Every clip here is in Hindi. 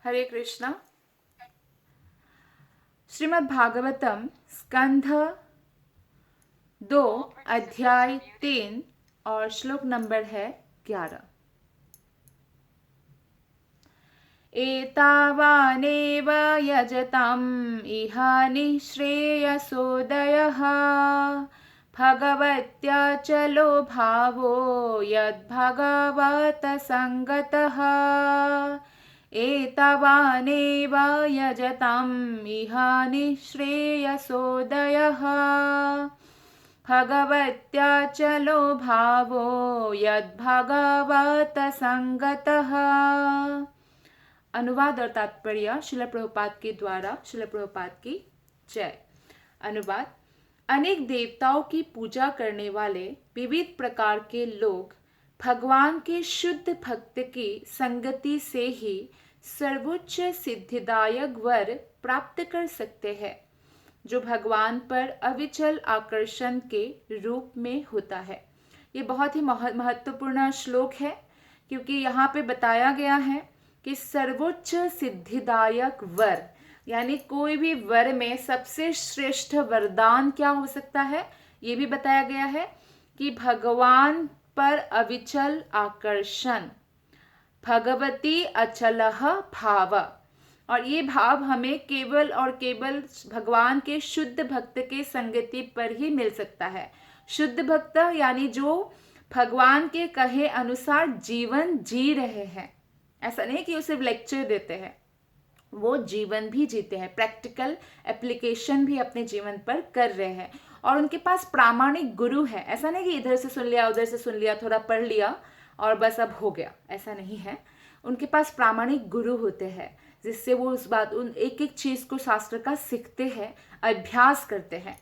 हरे कृष्णा। श्रीमद् भागवतम स्कंध 2 अध्याय 3 और श्लोक नंबर है 11। एतावानेव यजताम् इह निःश्रेयसोदयः भगवत्याचलो भावो यद्भगवत संगतः। एतावानेव यजताम् इह निःश्रेयसोदयः भगवत्याचलो भावो यद्भगवत संगतः। अनुवाद और तात्पर्य श्रील प्रभुपाद के द्वारा। श्रील प्रभुपाद की जय। अनुवाद। अनेक देवताओं की पूजा करने वाले विविध प्रकार के लोग भगवान के शुद्ध भक्त की संगति से ही सर्वोच्च सिद्धिदायक वर प्राप्त कर सकते हैं, जो भगवान पर अविचल आकर्षण के रूप में होता है। ये बहुत ही महत्वपूर्ण श्लोक है, क्योंकि यहाँ पे बताया गया है कि सर्वोच्च सिद्धिदायक वर, यानी कोई भी वर में सबसे श्रेष्ठ वरदान क्या हो सकता है, ये भी बताया गया है कि भगवान पर अविचल आकर्षण, भगवती अचलः भाव। और ये भाव हमें केवल और केवल भगवान के शुद्ध भक्त के संगति पर ही मिल सकता है। शुद्ध भक्त यानी जो भगवान के कहे अनुसार जीवन जी रहे हैं। ऐसा नहीं कि वो सिर्फ लेक्चर देते हैं, वो जीवन भी जीते हैं, प्रैक्टिकल एप्लीकेशन भी अपने जीवन पर कर रहे हैं। और उनके पास प्रामाणिक गुरु है। ऐसा नहीं कि इधर से सुन लिया, उधर से सुन लिया, थोड़ा पढ़ लिया और बस अब हो गया, ऐसा नहीं है। उनके पास प्रामाणिक गुरु होते हैं, जिससे वो उन एक एक चीज को शास्त्र का सीखते हैं, अभ्यास करते हैं।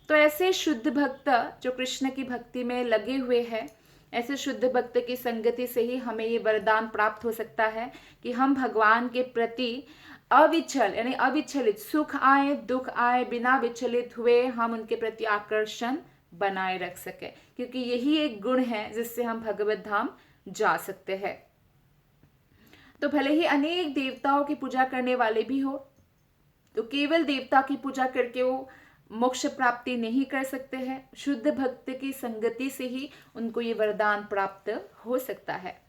तो ऐसे शुद्ध भक्त जो कृष्ण की भक्ति में लगे हुए हैं, ऐसे शुद्ध भक्त की संगति से ही हमें ये वरदान प्राप्त हो सकता है कि हम भगवान के प्रति अविचल यानी अविचलित, सुख आए दुख आए बिना विचलित हुए हम उनके प्रति आकर्षण बनाए रख सके, क्योंकि यही एक गुण है जिससे हम भगवत धाम जा सकते हैं। तो भले ही अनेक देवताओं की पूजा करने वाले भी हो, तो केवल देवता की पूजा करके वो मोक्ष प्राप्ति नहीं कर सकते हैं। शुद्ध भक्त की संगति से ही उनको ये वरदान प्राप्त हो सकता है।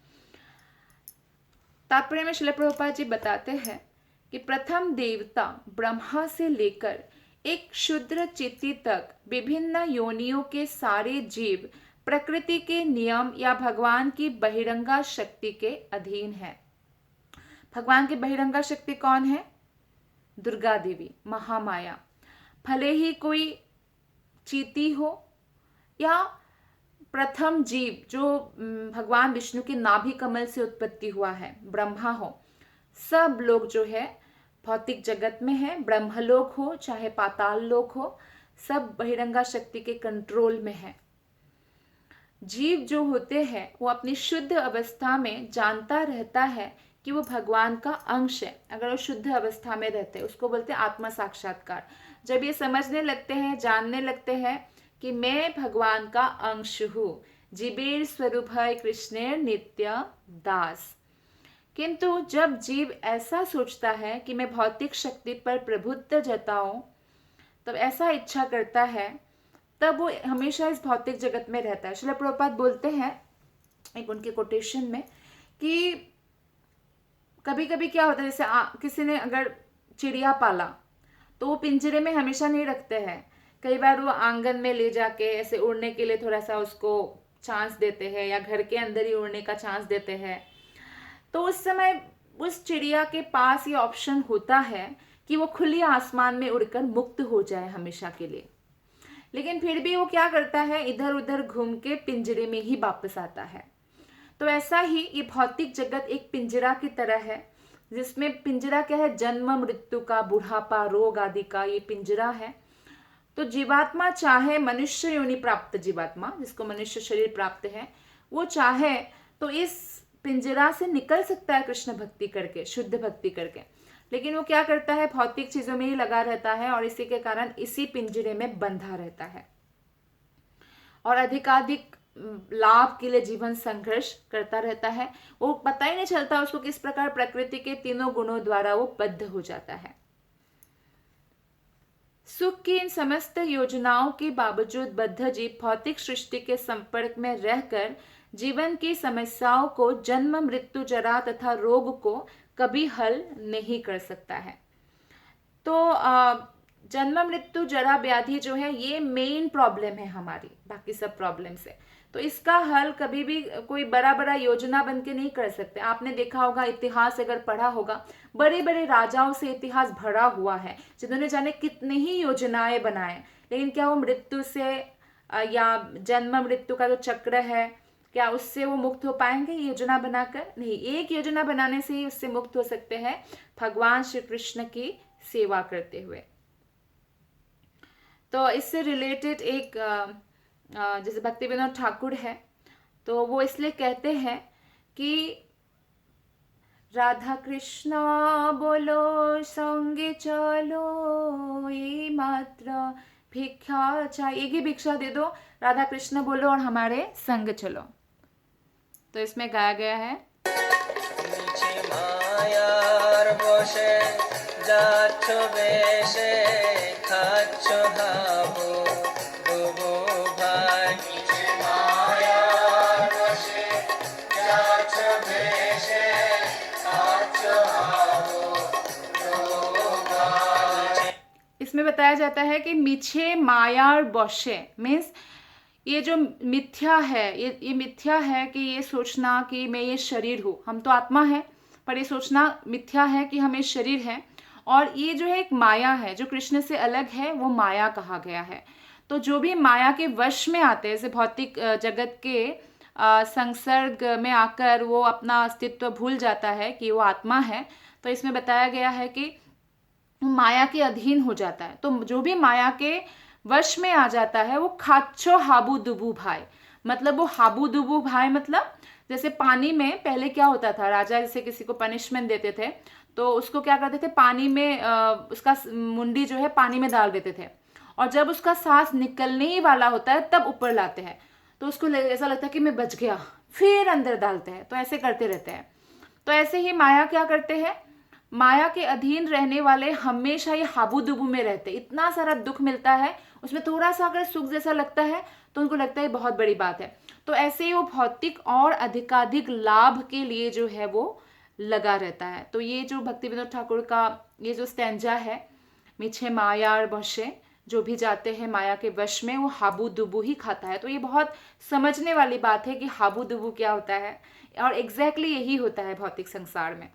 तात्पर्य में श्रील प्रभुपाद जी बताते हैं कि प्रथम देवता ब्रह्मा से लेकर एक क्षुद्र चित्ती तक विभिन्न योनियों के सारे जीव प्रकृति के नियम या भगवान की बहिरंगा शक्ति के अधीन है। भगवान की बहिरंगा शक्ति कौन है? दुर्गा देवी, महामाया। भले ही कोई चीती हो या प्रथम जीव जो भगवान विष्णु के नाभि कमल से उत्पत्ति हुआ है, ब्रह्मा हो, सब लोग जो है भौतिक जगत में है, ब्रह्मलोक हो चाहे पाताल लोक हो, सब बहिरंगा शक्ति के कंट्रोल में है। जीव जो होते हैं वो अपनी शुद्ध अवस्था में जानता रहता है कि वो भगवान का अंश है। अगर वो शुद्ध अवस्था में रहते हैं उसको बोलते हैं आत्म साक्षात्कार। जब ये समझने लगते हैं, जानने लगते हैं कि मैं भगवान का अंश हूँ, जीवेर स्वरूप है कृष्णेर नित्य दास। किंतु जब जीव ऐसा सोचता है कि मैं भौतिक शक्ति पर प्रभुत्व जताऊं, तब ऐसा इच्छा करता है, तब वो हमेशा इस भौतिक जगत में रहता है। श्रील प्रभुपाद बोलते हैं एक उनके कोटेशन में कि कभी कभी क्या होता है, जैसे किसी ने अगर चिड़िया पाला तो वो पिंजरे में हमेशा नहीं रखते हैं। कई बार वो आंगन में ले जाके ऐसे उड़ने के लिए थोड़ा सा उसको चांस देते हैं, या घर के अंदर ही उड़ने का चांस देते हैं। तो उस समय उस चिड़िया के पास ये ऑप्शन होता है कि वो खुली आसमान में उड़कर मुक्त हो जाए हमेशा के लिए। लेकिन फिर भी वो क्या करता है, इधर उधर घूम के पिंजरे में ही वापस आता है। तो ऐसा ही ये भौतिक जगत एक पिंजरा की तरह है, जिसमें पिंजरा क्या है, जन्म मृत्यु का, बुढ़ापा, रोग आदि का ये पिंजरा है। तो जीवात्मा चाहे मनुष्य योनि प्राप्त जीवात्मा, जिसको मनुष्य शरीर प्राप्त है, वो चाहे तो इस पिंजरा से निकल सकता है कृष्ण भक्ति करके, शुद्ध भक्ति करके। लेकिन वो क्या करता है, भौतिक चीजों में ही लगा रहता है और इसी के कारण इसी पिंजरे में बंधा रहता है। और अधिकाधिक लाभ के लिए जीवन संघर्ष करता रहता है। वो पता ही नहीं चलता उसको किस प्रकार प्रकृति के तीनों गुणों द्वारा वो बद्ध हो जाता है। सुख की इन समस्त योजनाओं के बावजूद बद्ध जीव भौतिक सृष्टि के संपर्क में रहकर जीवन की समस्याओं को, जन्म मृत्यु जरा तथा रोग को कभी हल नहीं कर सकता है। तो जन्म मृत्यु जरा व्याधि जो है ये मेन प्रॉब्लम है हमारी बाकी सब प्रॉब्लम से। तो इसका हल कभी भी कोई बड़ा बड़ा योजना बन के नहीं कर सकते। आपने देखा होगा, इतिहास अगर पढ़ा होगा, बड़े बड़े राजाओं से इतिहास भरा हुआ है जिन्होंने जाने कितनी ही योजनाएं बनाए, लेकिन क्या वो मृत्यु से या जन्म मृत्यु का जो चक्र है क्या उससे वो मुक्त हो पाएंगे योजना बनाकर? नहीं। एक योजना बनाने से ही उससे मुक्त हो सकते हैं, भगवान श्री कृष्ण की सेवा करते हुए। तो इससे रिलेटेड एक जैसे भक्ति विनोद ठाकुर है, तो वो इसलिए कहते हैं कि राधा कृष्ण बोलो संगे चलो, ये मात्र भिक्षा चाहिए, एक ही भिक्षा दे दो, राधा कृष्ण बोलो और हमारे संग चलो। तो इसमें गाया गया है, মায়ার বসে যাচ্ছ বেশে খাচ্ছ হাবু ডুবু ভাই মায়ার বসে যাচ্ছ বেশে খাচ্ছ হাবু ডুবু ভাই। इसमें बताया जाता है कि मीछे मायार बौशे मीन्स ये जो मिथ्या है, ये मिथ्या है कि ये सोचना कि मैं ये शरीर हूँ। हम तो आत्मा है, पर ये सोचना मिथ्या है कि हम ये शरीर हैं। और ये जो है एक माया है जो कृष्ण से अलग है, वो माया कहा गया है। तो जो भी माया के वश में आते हैं, जैसे भौतिक जगत के संसर्ग में आकर वो अपना अस्तित्व भूल जाता है कि वो आत्मा है, तो इसमें बताया गया है कि माया के अधीन हो जाता है। तो जो भी माया के वश में आ जाता है वो खाच्छो हाबू दुबू भाई, मतलब वो हाबू दुबू भाई मतलब जैसे पानी में पहले क्या होता था, राजा जैसे किसी को पनिशमेंट देते थे तो उसको क्या करते थे, पानी में उसका मुंडी जो है पानी में डाल देते थे, और जब उसका सांस निकलने ही वाला होता है तब ऊपर लाते हैं, तो उसको ऐसा लगता है कि मैं बच गया, फिर अंदर डालते हैं। तो ऐसे करते रहते हैं। तो ऐसे ही माया क्या करते हैं, माया के अधीन रहने वाले हमेशा ये हाबू दुबू में रहते। इतना सारा दुख मिलता है, उसमें थोड़ा सा अगर सुख जैसा लगता है तो उनको लगता है बहुत बड़ी बात है। तो ऐसे ही वो भौतिक और अधिकाधिक लाभ के लिए जो है वो लगा रहता है। तो ये जो भक्ति विनोद ठाकुर का ये जो स्टैंजा है, मीछे मायार बशे, जो भी जाते हैं माया के वश में वो हाबू दुबू ही खाता है। तो ये बहुत समझने वाली बात है कि हाबू दुबू क्या होता है, और एग्जैक्टली यही होता है भौतिक संसार में।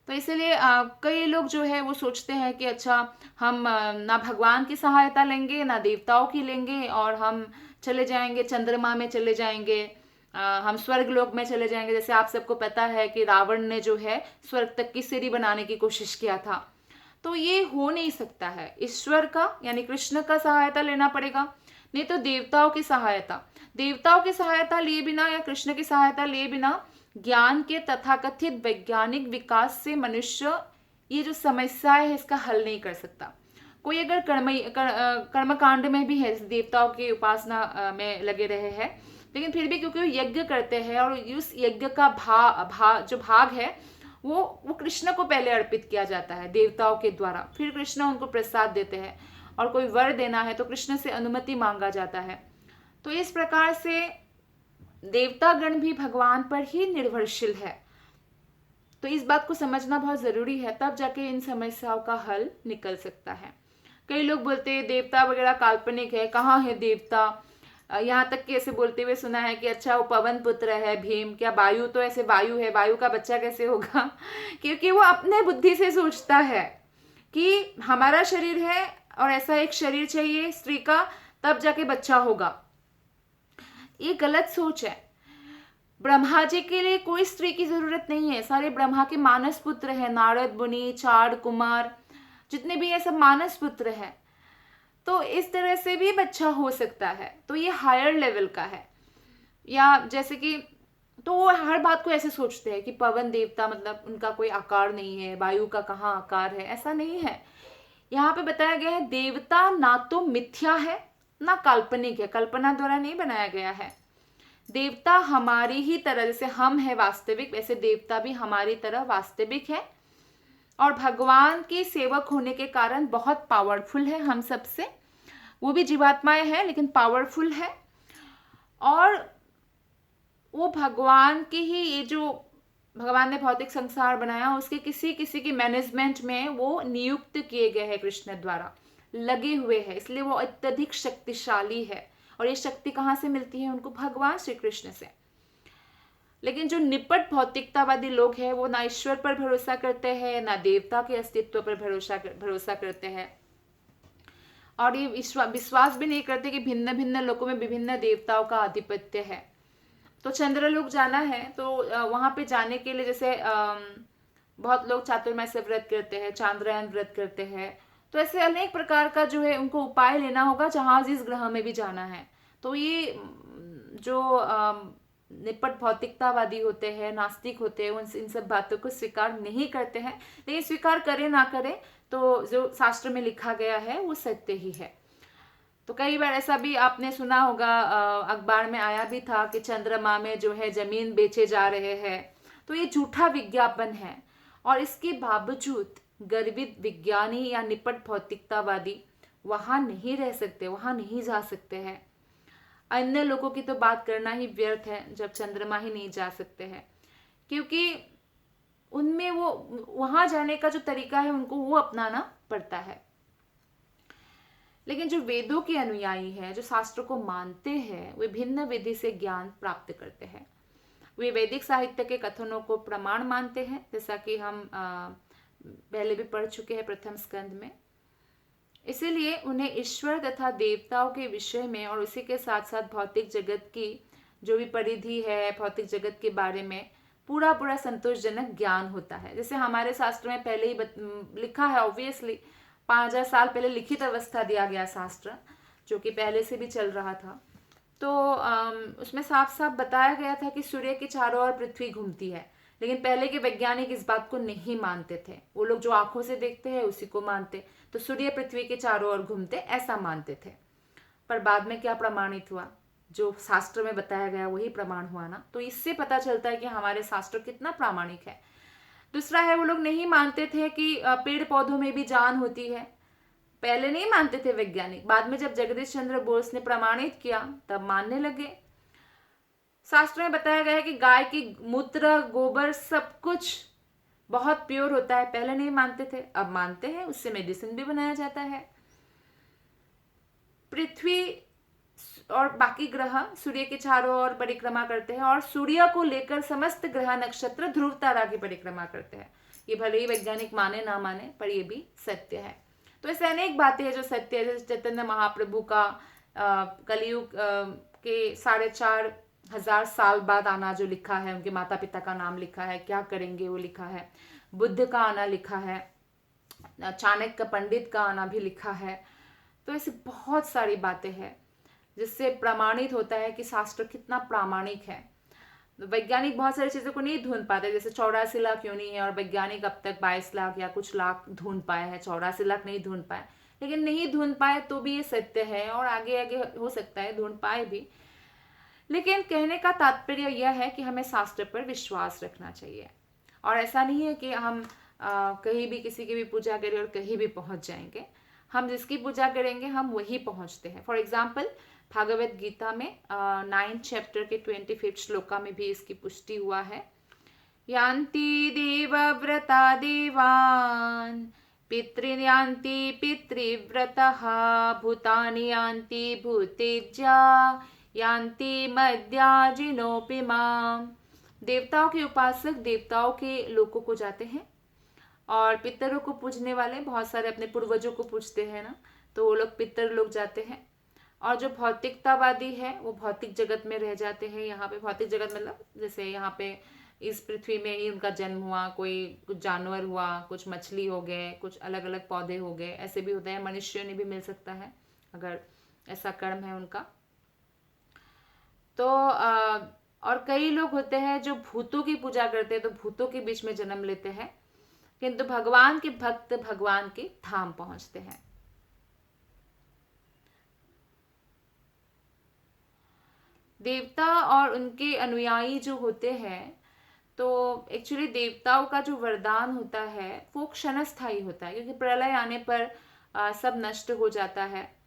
तो इसीलिए कई लोग जो है वो सोचते हैं कि अच्छा हम ना भगवान की सहायता लेंगे ना देवताओं की लेंगे, और हम चले जाएंगे चंद्रमा में चले जाएंगे, हम स्वर्ग लोक में चले जाएंगे। जैसे आप सबको पता है कि रावण ने जो है स्वर्ग तक की सीढ़ी बनाने की कोशिश किया था। तो ये हो नहीं सकता है, ईश्वर का यानी कृष्ण का सहायता लेना पड़ेगा, नहीं तो देवताओं की सहायता लिए बिना या कृष्ण की सहायता लिए बिना ज्ञान के तथाकथित वैज्ञानिक विकास से मनुष्य ये जो समस्या है इसका हल नहीं कर सकता। कोई अगर कर्मकांड में भी है, देवताओं की उपासना में लगे रहे हैं, लेकिन फिर भी क्योंकि वो यज्ञ करते हैं और उस यज्ञ का जो भाग है वो कृष्ण को पहले अर्पित किया जाता है देवताओं के द्वारा, फिर कृष्ण उनको प्रसाद देते हैं, और कोई वर देना है तो कृष्ण से अनुमति मांगा जाता है। तो इस प्रकार से देवतागण भी भगवान पर ही निर्भरशील है। तो इस बात को समझना बहुत जरूरी है, तब जाके इन समस्याओं का हल निकल सकता है। कई लोग बोलते हैं देवता वगैरह काल्पनिक है, कहाँ है देवता, यहाँ तक कि ऐसे बोलते हुए सुना है कि अच्छा वो पवन पुत्र है भीम, क्या वायु तो ऐसे वायु है, वायु का बच्चा कैसे होगा क्योंकि वो अपने बुद्धि से सोचता है कि हमारा शरीर है और ऐसा एक शरीर चाहिए स्त्री का, तब जाके बच्चा होगा। ये गलत सोच है। ब्रह्मा जी के लिए कोई स्त्री की जरूरत नहीं है, सारे ब्रह्मा के मानस पुत्र हैं, नारद मुनि चार कुमार जितने भी है सब मानस पुत्र हैं। तो इस तरह से भी बच्चा हो सकता है। तो ये हायर लेवल का है। या जैसे कि तो वो हर बात को ऐसे सोचते हैं कि पवन देवता मतलब उनका कोई आकार नहीं है, वायु का कहाँ आकार है, ऐसा नहीं है। यहाँ पे बताया गया है देवता ना तो मिथ्या है ना काल्पनिक है, कल्पना द्वारा नहीं बनाया गया है। देवता हमारी ही तरह, जैसे हम है वास्तविक, वैसे देवता भी हमारी तरह वास्तविक है और भगवान की सेवक होने के कारण बहुत पावरफुल है हम सबसे। वो भी जीवात्माएं हैं लेकिन पावरफुल है, और वो भगवान की ही, ये जो भगवान ने भौतिक संसार बनाया उसके किसी किसी की मैनेजमेंट में वो नियुक्त किए गए हैं कृष्ण द्वारा, लगे हुए हैं, इसलिए वो अत्यधिक शक्तिशाली है। और ये शक्ति कहाँ से मिलती है उनको? भगवान श्री कृष्ण से। लेकिन जो निपट भौतिकतावादी लोग हैं वो ना ईश्वर पर भरोसा करते हैं, ना देवता के अस्तित्व पर भरोसा करते हैं, और ये विश्वास भी नहीं करते कि भिन्न भिन्न लोकों में विभिन्न देवताओं का आधिपत्य है। तो चंद्रलोक जाना है तो वहां पे जाने के लिए जैसे बहुत लोग चातुर्मास्य व्रत करते हैं, चांद्रयान व्रत करते हैं, तो ऐसे अनेक प्रकार का जो है उनको उपाय लेना होगा जहां जिस ग्रह में भी जाना है। तो ये जो निपट भौतिकतावादी होते हैं, नास्तिक होते हैं, इन सब बातों को स्वीकार नहीं करते हैं। लेकिन स्वीकार करें ना करें तो जो शास्त्र में लिखा गया है वो सत्य ही है। तो कई बार ऐसा भी आपने सुना होगा, अखबार में आया भी था कि चंद्रमा में जो है जमीन बेचे जा रहे हैं। तो ये झूठा विज्ञापन है, और इसके बावजूद गर्वित विज्ञानी या निपट भौतिकतावादी वहां नहीं रह सकते, वहां नहीं जा सकते हैं। अन्य लोगों की तो बात करना ही व्यर्थ है जब चंद्रमा ही नहीं जा सकते हैं, क्योंकि उनमें वो वहां जाने का जो तरीका है उनको वो अपनाना पड़ता है। लेकिन जो वेदों के अनुयायी हैं, जो शास्त्रों को मानते हैं, वे भिन्न विधि से ज्ञान प्राप्त करते हैं। वे वैदिक साहित्य के कथनों को प्रमाण मानते हैं, जैसा कि हम पहले भी पढ़ चुके हैं प्रथम स्कंद में। इसीलिए उन्हें ईश्वर तथा देवताओं के विषय में और उसी के साथ साथ भौतिक जगत की जो भी परिधि है, भौतिक जगत के बारे में पूरा पूरा संतोषजनक ज्ञान होता है। जैसे हमारे शास्त्र में पहले ही लिखा है, ऑब्वियसली 5000 साल पहले लिखित अवस्था दिया गया शास्त्र, जो कि पहले से भी चल रहा था। तो उसमें साफ साफ बताया गया था कि सूर्य के चारों ओर पृथ्वी घूमती है। लेकिन पहले के वैज्ञानिक इस बात को नहीं मानते थे। वो लोग जो आंखों से देखते हैं उसी को मानते, तो सूर्य पृथ्वी के चारों ओर घूमते ऐसा मानते थे। पर बाद में क्या प्रमाणित हुआ? जो शास्त्र में बताया गया वही प्रमाण हुआ ना। तो इससे पता चलता है कि हमारे शास्त्र कितना प्रामाणिक है। दूसरा है, वो लोग नहीं मानते थे कि पेड़ पौधों में भी जान होती है। पहले नहीं मानते थे वैज्ञानिक, बाद में जब जगदीश चंद्र बोस ने प्रमाणित किया तब मानने लगे। शास्त्र में बताया गया है कि गाय की मूत्र, गोबर सब कुछ बहुत प्योर होता है। पहले नहीं मानते थे, अब मानते हैं, उससे मेडिसिन भी बनाया जाता है। पृथ्वी और बाकी ग्रह सूर्य के चारों ओर परिक्रमा करते हैं, और सूर्य को लेकर समस्त ग्रह नक्षत्र ध्रुव तारा की परिक्रमा करते हैं। ये भले ही वैज्ञानिक माने ना माने, पर ये भी सत्य है। तो ऐसे अनेक बातें हैं जो सत्य है। जैसे चैतन्य महाप्रभु का कलयुग के 4500 साल बाद आना जो लिखा है, उनके माता पिता का नाम लिखा है, क्या करेंगे वो लिखा है, बुद्ध का आना लिखा है, चाणक्य पंडित का आना भी लिखा है। तो ऐसी बहुत सारी बातें हैं जिससे प्रमाणित होता है कि शास्त्र कितना प्रामाणिक है। वैज्ञानिक बहुत सारी चीजों को नहीं ढूंढ पाते, जैसे 84 लाख योनि है और वैज्ञानिक अब तक 22 लाख या कुछ लाख ढूंढ पाए हैं, 84 लाख नहीं ढूंढ पाए। लेकिन नहीं ढूंढ पाए तो भी ये सत्य है, और आगे आगे हो सकता है ढूंढ पाए भी। लेकिन कहने का तात्पर्य यह है कि हमें शास्त्र पर विश्वास रखना चाहिए, और ऐसा नहीं है कि हम कहीं भी किसी की भी पूजा करें और कहीं भी पहुंच जाएंगे। हम जिसकी पूजा करेंगे हम वही पहुंचते हैं। फॉर एग्जाम्पल, भागवत गीता में 9th चैप्टर के 25th श्लोका में भी इसकी पुष्टि हुआ है। यान्ति देवव्रता देवान् पितृयान्ति पितृव्रतः भूतानि यान्ति भूतेज्या यान्ति मद्याजिनोऽपि माम्। देवताओं के उपासक देवताओं के लोकों को जाते हैं, और पितरों को पूजने वाले बहुत सारे अपने पूर्वजों को पूजते हैं ना, तो वो लोग पितर लोग जाते हैं। और जो भौतिकतावादी है वो भौतिक जगत में रह जाते हैं। यहाँ पे भौतिक जगत मतलब जैसे यहाँ पे इस पृथ्वी में ही उनका जन्म हुआ, कोई कुछ जानवर हुआ, कुछ मछली हो गए, कुछ अलग अलग पौधे हो गए, ऐसे भी होता है। मनुष्य ने भी मिल सकता है अगर ऐसा कर्म है उनका। तो और कई लोग होते हैं जो भूतों की पूजा करते हैं, तो भूतों के बीच में जन्म लेते हैं, किंतु भगवान के भक्त भगवान के धाम पहुंचते हैं। देवता और उनके अनुयायी जो होते हैं, तो एक्चुअली देवताओं का जो वरदान होता है वो क्षणस्थायी होता है, क्योंकि प्रलय आने पर सब नष्ट हो जाता है।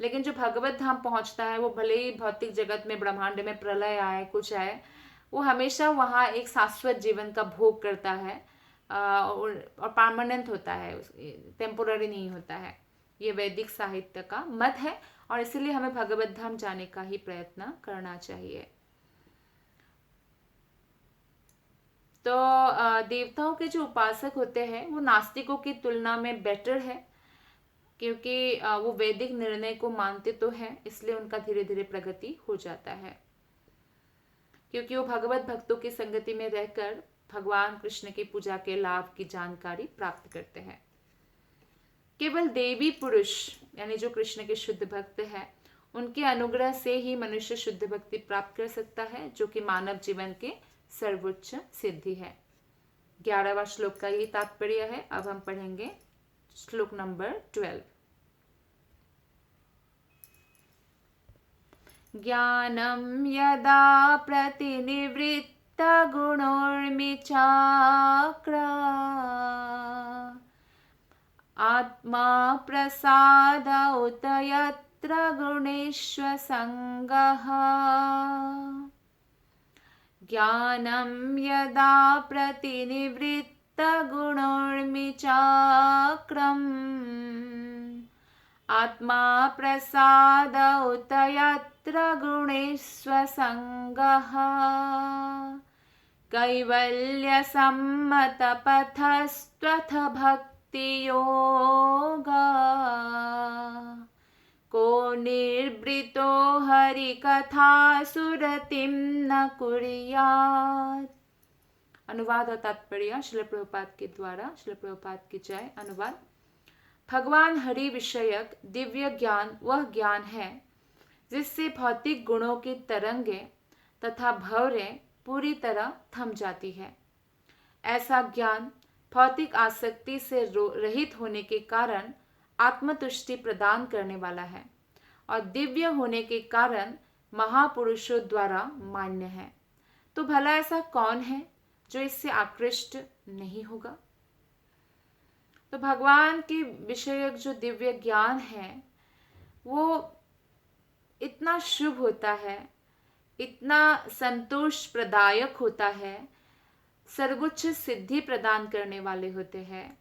लेकिन जो भगवत धाम पहुंचता है, वो भले ही भौतिक जगत में ब्रह्मांड में प्रलय आए कुछ आए, वो हमेशा वहाँ एक शाश्वत जीवन का भोग करता है, और परमानेंट होता है, टेम्पोररी नहीं होता है। ये वैदिक साहित्य का मत है, और इसलिए हमें भगवत धाम जाने का ही प्रयत्न करना चाहिए। तो देवताओं के जो उपासक होते हैं वो नास्तिकों की तुलना में बेटर है, क्योंकि वो वैदिक निर्णय को मानते तो हैं, इसलिए उनका धीरे धीरे प्रगति हो जाता है, क्योंकि वो भगवत भक्तों की संगति में रहकर भगवान कृष्ण की पूजा के लाभ की जानकारी प्राप्त करते हैं। केवल देवी पुरुष यानी जो कृष्ण के शुद्ध भक्त हैं, उनके अनुग्रह से ही मनुष्य शुद्ध भक्ति प्राप्त कर सकता है, जो कि मानव जीवन के सर्वोच्च सिद्धि है। 11वां श्लोक का यही तात्पर्य है। अब हम पढ़ेंगे श्लोक नंबर 12। ज्ञानं यदा प्रतिनिवृत्त गुणोर्मिचाक्रा आत्मा प्रसाद उत यत्र गुणेश्व संगः। ज्ञानं यदा प्रतिनिवृत्त गुणोर्मिचाक्रम् आत्मा प्रसाद उत यत्र गुणेश्व संगः। कैवल्य सम्मत पथस्त्वथ भक्ति योगा को निर्वृतो हरिकथा सुरतिं न कुर्यात्। अनुवाद और तात्पर्य श्रील प्रभुपाद के द्वारा। श्रील प्रभुपाद की जय। अनुवाद। भगवान हरि विषयक दिव्य ज्ञान वह ज्ञान है जिससे भौतिक गुणों की तरंगें तथा भंवरें पूरी तरह थम जाती है। ऐसा ज्ञान भौतिक आसक्ति से रहित होने के कारण आत्मतुष्टि प्रदान करने वाला है और दिव्य होने के कारण महापुरुषों द्वारा मान्य है। तो भला ऐसा कौन है जो इससे आकृष्ट नहीं होगा? तो भगवान के विषयक जो दिव्य ज्ञान है वो इतना शुभ होता है, इतना संतोष प्रदायक होता है, सर्वोच्च सिद्धि प्रदान करने वाले होते हैं।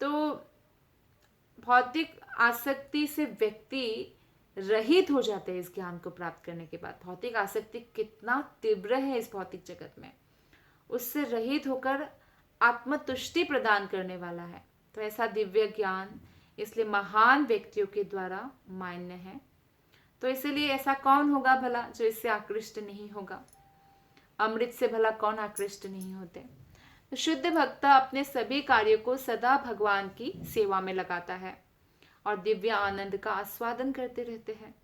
तो भौतिक आसक्ति से व्यक्ति रहित हो जाते हैं इस ज्ञान को प्राप्त करने के बाद। भौतिक आसक्ति कितना तीव्र है इस भौतिक जगत में, उससे रहित होकर आत्मतुष्टि प्रदान करने वाला है। तो ऐसा दिव्य ज्ञान इसलिए महान व्यक्तियों के द्वारा मान्य है। तो इसलिए ऐसा कौन होगा भला जो इससे आकृष्ट नहीं होगा? अमृत से भला कौन आकृष्ट नहीं होते? तो शुद्ध भक्त अपने सभी कार्यों को सदा भगवान की सेवा में लगाता है और दिव्य आनंद का आस्वादन करते रहते हैं।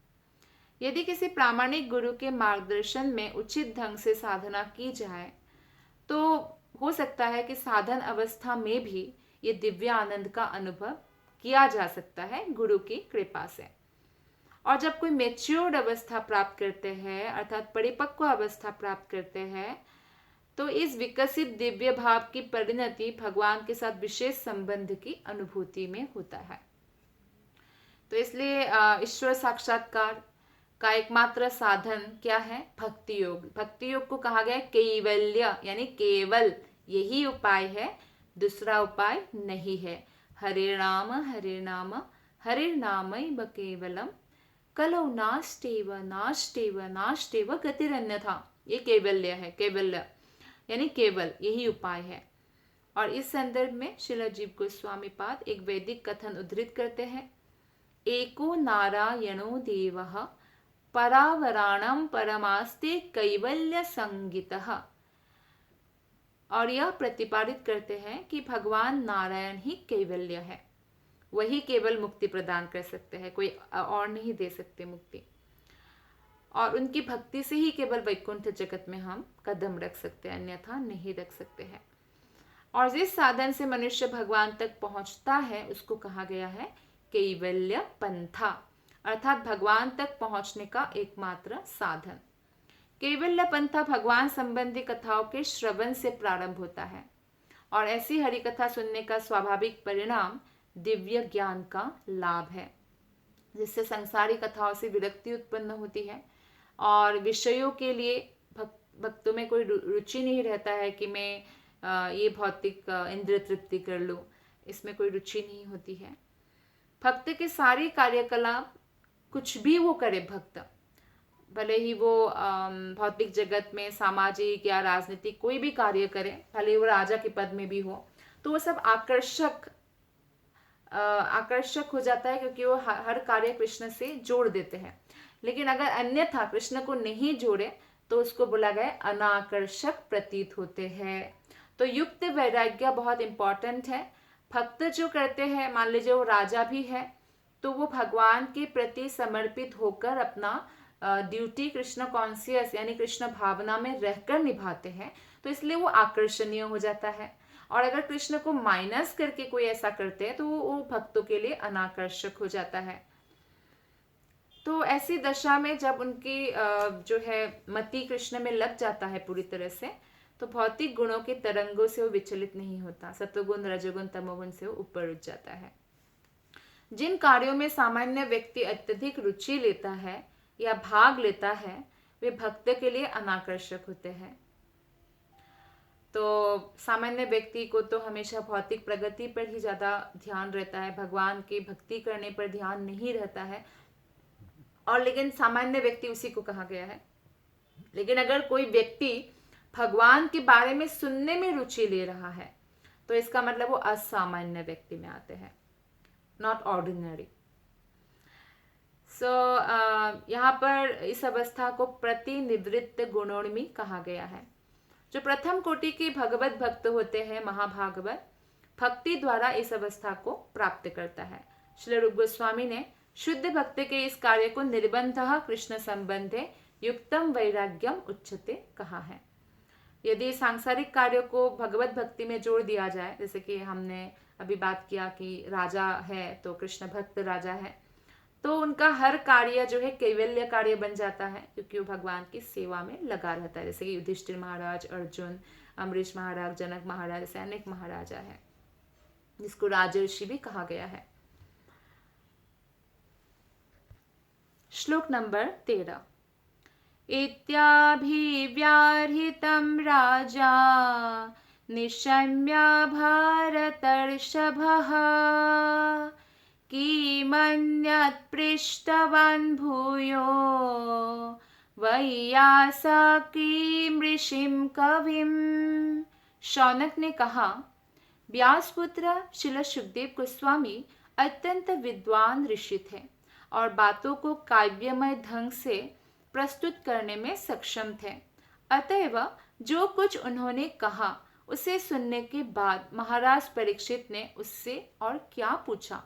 यदि किसी प्रामाणिक गुरु के मार्गदर्शन में उचित ढंग से साधना की जाए तो हो सकता है कि साधन अवस्था में भी ये दिव्य आनंद का अनुभव किया जा सकता है गुरु की कृपा से। और जब कोई मैच्योर्ड अवस्था प्राप्त करते हैं अर्थात परिपक्व अवस्था प्राप्त करते हैं तो इस विकसित दिव्य भाव की परिणति भगवान के साथ विशेष संबंध की अनुभूति में होता है। तो इसलिए ईश्वर साक्षात्कार का एकमात्र साधन क्या है? भक्ति योग। भक्ति योग को कहा गया कैवल्य यानी केवल यही उपाय है, दूसरा उपाय नहीं है। हरे नाम हरे नामैव केवलम कलौ नास्तेव नास्तेव नास्तेव गतिरन्यथा। ये कैवल्य है। कैवल्य यानी केवल यही उपाय है। और इस संदर्भ में श्रील जीव गोस्वामी पाद एक वैदिक कथन उद्धृत करते हैं। एको नारायणो देवः परावराणं परमास्ते कैवल्य संगितः। और यह प्रतिपादित करते हैं कि भगवान नारायण ही कैवल्य है, वही केवल मुक्ति प्रदान कर सकते हैं, कोई और नहीं दे सकते मुक्ति। और उनकी भक्ति से ही केवल वैकुंठ जगत में हम कदम रख सकते हैं, अन्यथा नहीं रख सकते हैं। और जिस साधन से मनुष्य भगवान तक पहुंचता है उसको कहा गया है कैवल्य पंथा, अर्थात भगवान तक पहुंचने का एकमात्र साधन। कैवल्य पंथा भगवान संबंधी कथाओं के श्रवण से प्रारंभ होता है और ऐसी हरि कथा सुनने का स्वाभाविक परिणाम दिव्य ज्ञान का लाभ है, जिससे संसारी कथाओं से विरक्ति उत्पन्न होती है और विषयों के लिए भक्तों में कोई रुचि नहीं रहता है कि मैं ये भौतिक इंद्रिय तृप्ति कर लूँ, इसमें कोई रुचि नहीं होती है। भक्त के सारे कार्यकलाप कुछ भी वो करे, भक्त भले ही वो भौतिक जगत में सामाजिक या राजनीतिक कोई भी कार्य करे, भले ही वो राजा के पद में भी हो, तो वो सब आकर्षक हो जाता है क्योंकि वो हर कार्य कृष्ण से जोड़ देते हैं। लेकिन अगर अन्यथा कृष्ण को नहीं जोड़े तो उसको बोला गया अनाकर्षक प्रतीत होते हैं। तो युक्त वैराग्य बहुत इंपॉर्टेंट है। भक्त जो करते हैं, मान लीजिए वो राजा भी है, तो वो भगवान के प्रति समर्पित होकर अपना ड्यूटी कृष्ण कॉन्शियस यानी कृष्ण भावना में रहकर निभाते हैं, तो इसलिए वो आकर्षणीय हो जाता है। और अगर कृष्ण को माइनस करके कोई ऐसा करते हैं तो वो भक्तों के लिए अनाकर्षक हो जाता है। तो ऐसी दशा में जब उनकी जो है मति कृष्ण में लग जाता है पूरी तरह से, तो भौतिक गुणों के तरंगों से वो विचलित नहीं होता, सत्वगुण रजोगुण तमोगुण से वो ऊपर उठ जाता है। जिन कार्यों में सामान्य व्यक्ति अत्यधिक रुचि लेता है या भाग लेता है, वे भक्त के लिए अनाकर्षक होते हैं। तो सामान्य व्यक्ति को तो हमेशा भौतिक प्रगति पर ही ज़्यादा ध्यान रहता है, भगवान की भक्ति करने पर ध्यान नहीं रहता है। और लेकिन सामान्य व्यक्ति उसी को कहा गया है। लेकिन अगर कोई व्यक्ति भगवान के बारे में सुनने में रुचि ले रहा है, तो इसका मतलब वो असामान्य व्यक्ति में आते हैं, नॉट ऑर्डिनरी। यहाँ पर इस अवस्था को प्रतिनिवृत्त गुणोन्मी कहा गया है। जो प्रथम कोटि के भगवत भक्त होते हैं, महाभागवत, भक्ति द्वारा इस अवस्था को प्राप्त करता है। श्री रूप गोस्वामी ने शुद्ध भक्त के इस कार्य को निर्बंधः कृष्ण संबंधे युक्तम वैराग्यम उच्यते कहा है। यदि सांसारिक कार्यों को भगवत भक्ति में जोड़ दिया जाए, जैसे कि हमने अभी बात किया कि राजा है तो कृष्ण भक्त राजा है, तो उनका हर कार्य जो है कैवल्य कार्य बन जाता है क्योंकि वो भगवान की सेवा में लगा रहता है। जैसे कि युधिष्ठिर महाराज, अर्जुन, अम्बरीश महाराज, जनक महाराज, ऐसे अनेक महाराजा है जिसको राजर्षि भी कहा गया है। श्लोक नंबर 13। इत्याभिव्याहृतं राजा निशम्य भारतर्षभः किमन्यत् पृष्टवान् भूयो वैयासकीं ऋषिं कविम्। शौनक ने कहा, व्यासपुत्र श्रील सुखदेव गोस्वामी अत्यंत विद्वान ऋषि थे और बातों को काव्यमय ढंग से प्रस्तुत करने में सक्षम थे। अतएव जो कुछ उन्होंने कहा उसे सुनने के बाद महाराज परीक्षित ने उससे और क्या पूछा।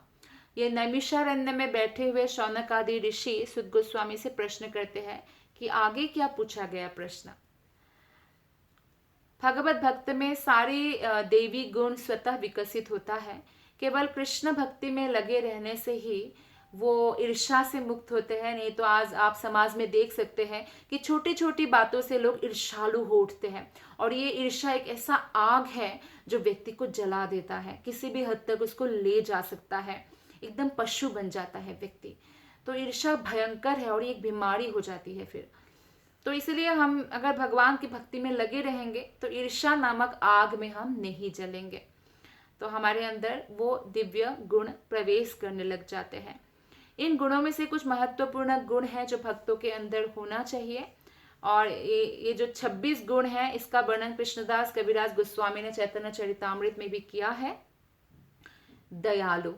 ये नैमिषारण्य में बैठे हुए शौनक आदि ऋषि सुत गोस्वामी से प्रश्न करते हैं कि आगे क्या पूछा गया प्रश्न। भगवत भक्त में सारे देवी गुण स्वतः विकसित होता है। केवल कृष्ण भक्ति में लगे रहने से ही वो ईर्ष्या से मुक्त होते हैं। नहीं तो आज आप समाज में देख सकते हैं कि छोटी छोटी बातों से लोग ईर्ष्यालु हो उठते हैं और ये ईर्ष्या एक ऐसा आग है जो व्यक्ति को जला देता है, किसी भी हद तक उसको ले जा सकता है, एकदम पशु बन जाता है व्यक्ति। तो ईर्ष्या भयंकर है और ये एक बीमारी हो जाती है फिर। तो इसलिए हम अगर भगवान की भक्ति में लगे रहेंगे तो ईर्ष्या नामक आग में हम नहीं जलेंगे, तो हमारे अंदर वो दिव्य गुण प्रवेश करने लग जाते हैं। इन गुणों में से कुछ महत्वपूर्ण गुण हैं जो भक्तों के अंदर होना चाहिए। और ये जो 26 गुण हैं इसका वर्णन कृष्णदास कविराज गोस्वामी ने चैतन्य चरितामृत में भी किया है। दयालु,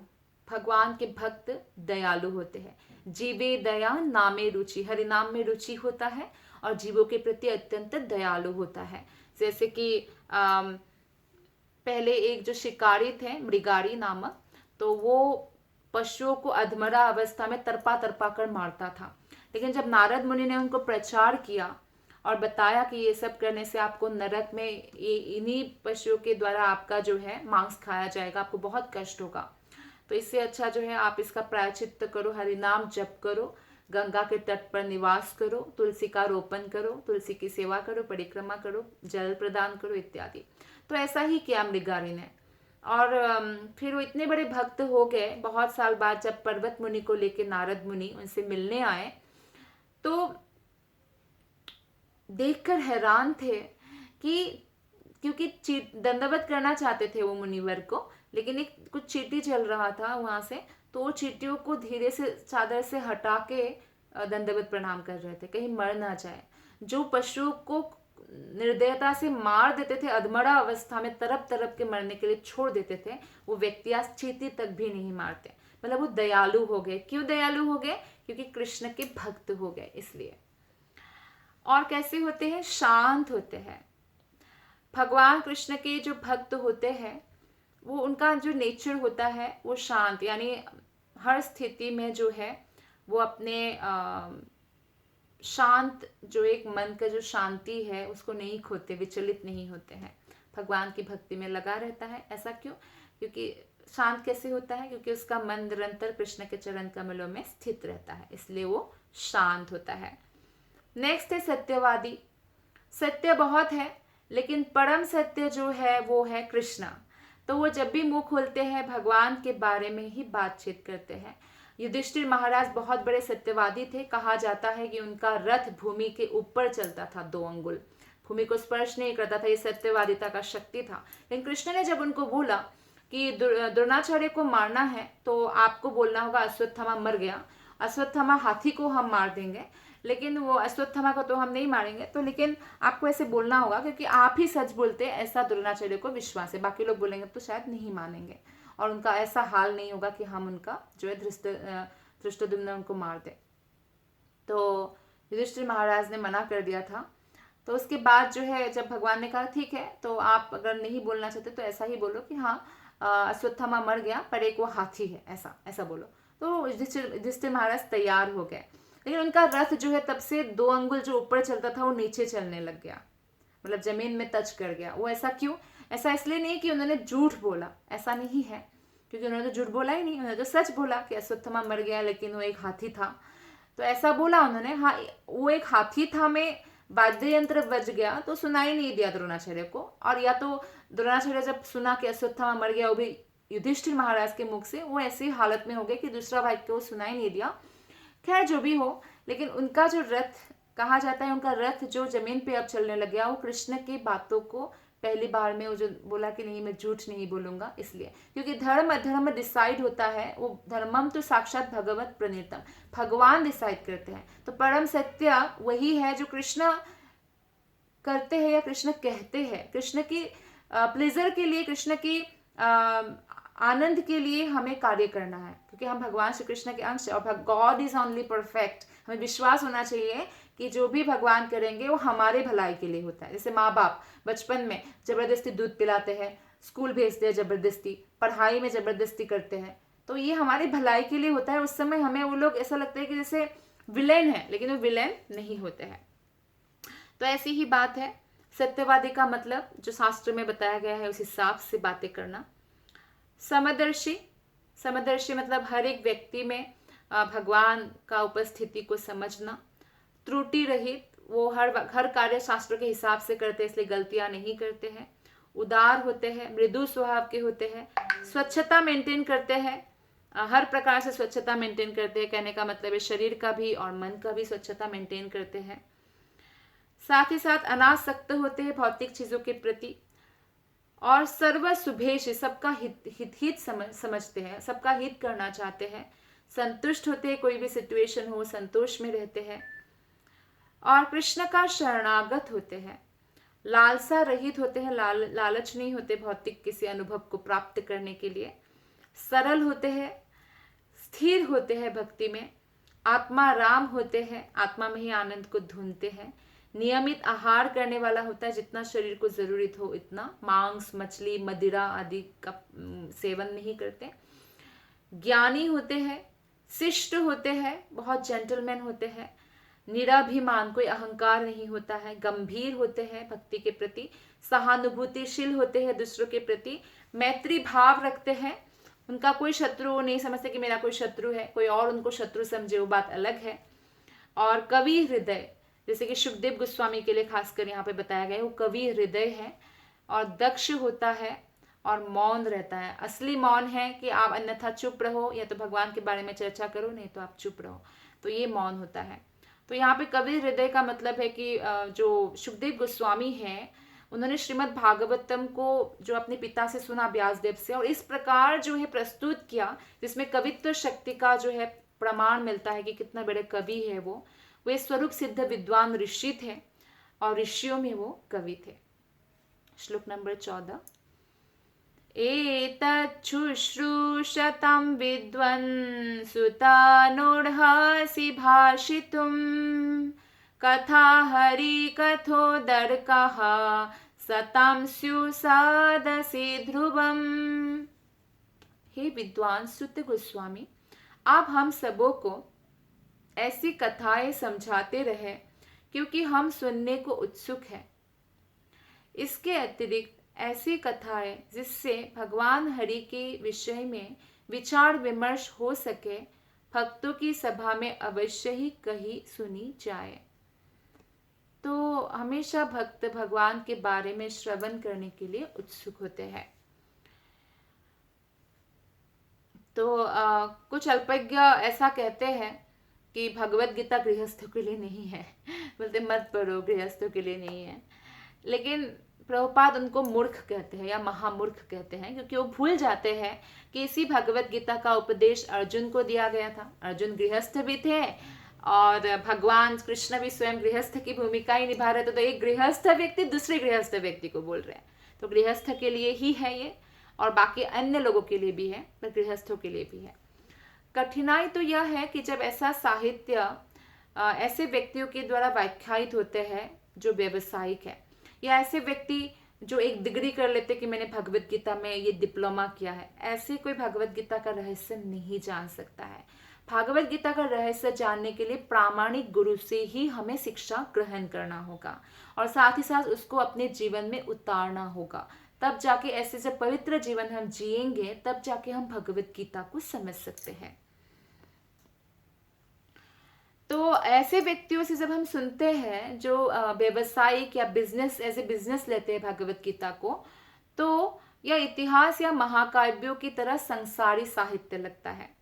भगवान के भक्त दयालु होते हैं। जीवे दया नामे रुचि, हरि नाम में रुचि होता है और जीवों के प्रति अत्यंत दयालु होता है। जैसे कि पहले एक जो शिकारी थे मृगारी नामक, तो वो पशुओं को अधमरा अवस्था में तरपा तरपा कर मारता था। लेकिन जब नारद मुनि ने उनको प्रचार किया और बताया कि ये सब करने से आपको नरक में इन्हीं पशुओं के द्वारा आपका जो है मांस खाया जाएगा, आपको बहुत कष्ट होगा, तो इससे अच्छा जो है आप इसका प्रायश्चित्त करो, हरि नाम जप करो, गंगा के तट पर निवास करो, तुलसी का रोपण करो, तुलसी की सेवा करो, परिक्रमा करो, जल प्रदान करो इत्यादि। तो ऐसा ही किया मृगारी ने। और फिर वो इतने बड़े भक्त हो गए। बहुत साल बाद जब पर्वत मुनि को लेके नारद मुनि उनसे मिलने आए तो देखकर हैरान थे कि क्योंकि दंडवत करना चाहते थे वो मुनिवर को, लेकिन एक कुछ चींटी चल रहा था वहां से, तो वो चींटियों को धीरे से चादर से हटा के दंडवत प्रणाम कर रहे थे, कहीं मर ना जाए। जो पशुओं को निर्दयता से मार देते थे, अधमरा अवस्था में तरप तरप के मरने के लिए छोड़ देते थे, वो व्यक्ति आज चींटी तक भी नहीं मारते। मतलब वो दयालु हो गए। क्यों दयालु हो गए? क्योंकि कृष्ण के भक्त हो गए इसलिए। और कैसे होते हैं? शांत होते हैं। भगवान कृष्ण के जो भक्त होते हैं वो उनका जो नेचर होता है वो शांत, यानी हर स्थिति में जो है वो अपने शांत, जो एक मन का जो शांति है उसको नहीं खोते, विचलित नहीं होते हैं, भगवान की भक्ति में लगा रहता है। ऐसा क्यों? क्योंकि शांत कैसे होता है? क्योंकि उसका मन निरंतर कृष्ण के चरण कमलों में स्थित रहता है, इसलिए वो शांत होता है। नेक्स्ट है सत्यवादी। सत्य बहुत है लेकिन परम सत्य जो है वो है कृष्णा। तो वो जब भी मुंह खोलते हैं भगवान के बारे में ही बातचीत करते हैं। युधिष्ठिर महाराज बहुत बड़े सत्यवादी थे। कहा जाता है कि उनका रथ भूमि के ऊपर चलता था 2 अंगुल, भूमि को स्पर्श नहीं करता था। ये सत्यवादिता का शक्ति था। लेकिन कृष्ण ने जब उनको बोला कि द्रोणाचार्य को मारना है तो आपको बोलना होगा अश्वत्थामा मर गया, अश्वत्थामा हाथी को हम मार देंगे, लेकिन वो अश्वत्थामा को तो हम नहीं मारेंगे, तो लेकिन आपको ऐसे बोलना होगा क्योंकि आप ही सच बोलते हैं, ऐसा द्रोणाचार्य को विश्वास है। बाकी लोग बोलेंगे तो शायद नहीं मानेंगे और उनका ऐसा हाल नहीं होगा कि हम उनका जो है धृष्टद्युम्न उनको मार दे। तो युधिष्ठिर महाराज ने मना कर दिया था। तो उसके बाद जो है जब भगवान ने कहा ठीक है तो आप अगर नहीं बोलना चाहते तो ऐसा ही बोलो कि हाँ अश्वत्थामा मर गया पर एक वो हाथी है, ऐसा ऐसा बोलो। तो युधिष्ठिर महाराज तैयार हो गए। लेकिन उनका रथ जो है तब से 2 अंगुल जो ऊपर चलता था वो नीचे चलने लग गया, मतलब जमीन में टच कर गया। वो ऐसा क्यों? ऐसा इसलिए नहीं कि उन्होंने झूठ बोला, ऐसा नहीं है, क्योंकि उन्होंने तो झूठ बोला ही नहीं, उन्होंने तो सच बोला कि अश्वत्थामा मर गया लेकिन वो एक हाथी था। तो ऐसा बोला उन्होंने। हाँ, वो एक हाथी था में वाद्य यंत्र बज गया तो सुनाई नहीं दिया द्रोणाचार्य को, और या तो द्रोणाचार्य जब सुना कि अश्वत्थामा मर गया वो भी युधिष्ठिर महाराज के मुख से, वो ऐसी हालत में हो गए कि दूसरा वाक्य वो सुनाई नहीं दिया। खैर जो भी हो, लेकिन उनका जो रथ, कहा जाता है उनका रथ जो जमीन पे अब चलने लग गया, वो कृष्ण की बातों को पहली बार में वो जो बोला कि नहीं मैं झूठ नहीं बोलूंगा, इसलिए क्योंकि धर्म अधर्म डिसाइड होता है, वो धर्मम तो साक्षात भगवत प्रणीतम, भगवान डिसाइड करते हैं। तो परम सत्य वही है जो कृष्ण करते हैं या कृष्ण कहते हैं। कृष्ण की प्लेजर के लिए, कृष्ण की आनंद के लिए हमें कार्य करना है, क्योंकि हम भगवान श्री कृष्ण के अंश और गॉड इज ओनली परफेक्ट। हमें विश्वास होना चाहिए कि जो भी भगवान करेंगे वो हमारे भलाई के लिए होता है। जैसे माँ बाप बचपन में जबरदस्ती दूध पिलाते हैं, स्कूल भेजते हैं जबरदस्ती, पढ़ाई में जबरदस्ती करते हैं, तो ये हमारी भलाई के लिए होता है। उस समय हमें वो लोग ऐसा लगता है कि जैसे विलेन है, लेकिन वो विलेन नहीं होते हैं। तो ऐसी ही बात है। सत्यवादी का मतलब जो शास्त्र में बताया गया है उस हिसाब से बातें करना। समदर्शी, समदर्शी मतलब हर एक व्यक्ति में भगवान का उपस्थिति को समझना। त्रुटि रहित, वो हर कार्य शास्त्र के हिसाब से करते हैं, इसलिए गलतियां नहीं करते हैं। उदार होते हैं, मृदु स्वभाव के होते हैं, स्वच्छता मेंटेन करते हैं, हर प्रकार से स्वच्छता मेंटेन करते हैं। कहने का मतलब है शरीर का भी और मन का भी स्वच्छता मेंटेन करते हैं। साथ ही साथ अनासक्त होते हैं भौतिक चीजों के प्रति, और सर्व शुभेश, सबका हित समझते हैं, सबका हित करना चाहते हैं। संतुष्ट होते हैं, कोई भी सिचुएशन हो संतोष में रहते हैं। और कृष्ण का शरणागत होते हैं, लालसा रहित होते हैं, लालच नहीं होते भौतिक किसी अनुभव को प्राप्त करने के लिए। सरल होते हैं, स्थिर होते हैं भक्ति में, आत्मा राम होते हैं, आत्मा में ही आनंद को ढूंढते हैं। नियमित आहार करने वाला होता है, जितना शरीर को जरूरत हो इतना, मांस मछली मदिरा आदि का सेवन नहीं करते। ज्ञानी होते हैं, शिष्ट होते हैं, बहुत जेंटलमैन होते हैं। निराभिमान, कोई अहंकार नहीं होता है। गंभीर होते हैं भक्ति के प्रति, सहानुभूतिशील होते हैं दूसरों के प्रति, मैत्री भाव रखते हैं। उनका कोई शत्रु नहीं समझते कि मेरा कोई शत्रु है, कोई और उनको शत्रु समझे, वो बात अलग है। और कवि हृदय, जैसे कि सुखदेव गोस्वामी के लिए खासकर यहाँ पे बताया गया है, वो कवि हृदय है और दक्ष होता है और मौन रहता है। असली मौन है कि आप अन्यथा चुप रहो, या तो भगवान के बारे में चर्चा करो, नहीं तो आप चुप रहो, तो ये मौन होता है। तो यहाँ पे कवि हृदय का मतलब है कि जो सुखदेव गोस्वामी हैं उन्होंने श्रीमद् भागवतम को जो अपने पिता से सुना, व्यासदेव से, और इस प्रकार जो है प्रस्तुत किया जिसमें कवित्व शक्ति का जो है प्रमाण मिलता है कि कितना बड़े कवि है वो स्वरूप सिद्ध विद्वान ऋषि थे और ऋषियों में वो कवि थे। श्लोक नंबर 14। एतच्छुश्रूषतं विद्वन् सुतानूढसि भाषितुम् कथा हरि कथोदर्कः सतां स्युः सादसि ध्रुवम्। हे विद्वान सुत गोस्वामी, आप हम सबों को ऐसी कथाएं समझाते रहे क्योंकि हम सुनने को उत्सुक हैं। इसके अतिरिक्त ऐसी कथाएं जिससे भगवान हरि के विषय में विचार विमर्श हो सके, भक्तों की सभा में अवश्य ही कही सुनी जाए। तो हमेशा भक्त भगवान के बारे में श्रवण करने के लिए उत्सुक होते हैं। तो कुछ अल्पज्ञ ऐसा कहते हैं कि भगवत गीता गृहस्थों के लिए नहीं है, बोलते मत पढ़ो, गृहस्थों के लिए नहीं है। लेकिन प्रभुपाद उनको मूर्ख कहते हैं या महामूर्ख कहते हैं, क्योंकि वो भूल जाते हैं कि इसी भगवत गीता का उपदेश अर्जुन को दिया गया था। अर्जुन गृहस्थ भी थे और भगवान कृष्ण भी स्वयं गृहस्थ की भूमिका ही निभा रहे थे। तो एक गृहस्थ व्यक्ति दूसरे गृहस्थ व्यक्ति को बोल रहे हैं, तो गृहस्थ के लिए ही है ये, और बाकी अन्य लोगों के लिए भी है, पर गृहस्थों के लिए भी है। कठिनाई तो यह है कि जब ऐसा साहित्य ऐसे व्यक्तियों के द्वारा व्याख्यायित होते हैं जो व्यवसायिक है, या ऐसे व्यक्ति जो एक डिग्री कर लेते कि मैंने भगवत गीता में ये डिप्लोमा किया है, ऐसे कोई भगवत गीता का रहस्य नहीं जान सकता है। भागवत गीता का रहस्य जानने के लिए प्रामाणिक गुरु से ही हमें शिक्षा ग्रहण करना होगा और साथ ही साथ उसको अपने जीवन में उतारना होगा। तब जाके ऐसे जब पवित्र जीवन हम जिएंगे, तब जाके हम भगवत गीता को समझ सकते हैं। तो ऐसे व्यक्तियों से जब हम सुनते हैं जो व्यवसायिक या बिजनेस एज ए बिजनेस लेते हैं भगवत गीता को, तो यह इतिहास या महाकाव्यों की तरह संसारी साहित्य लगता है,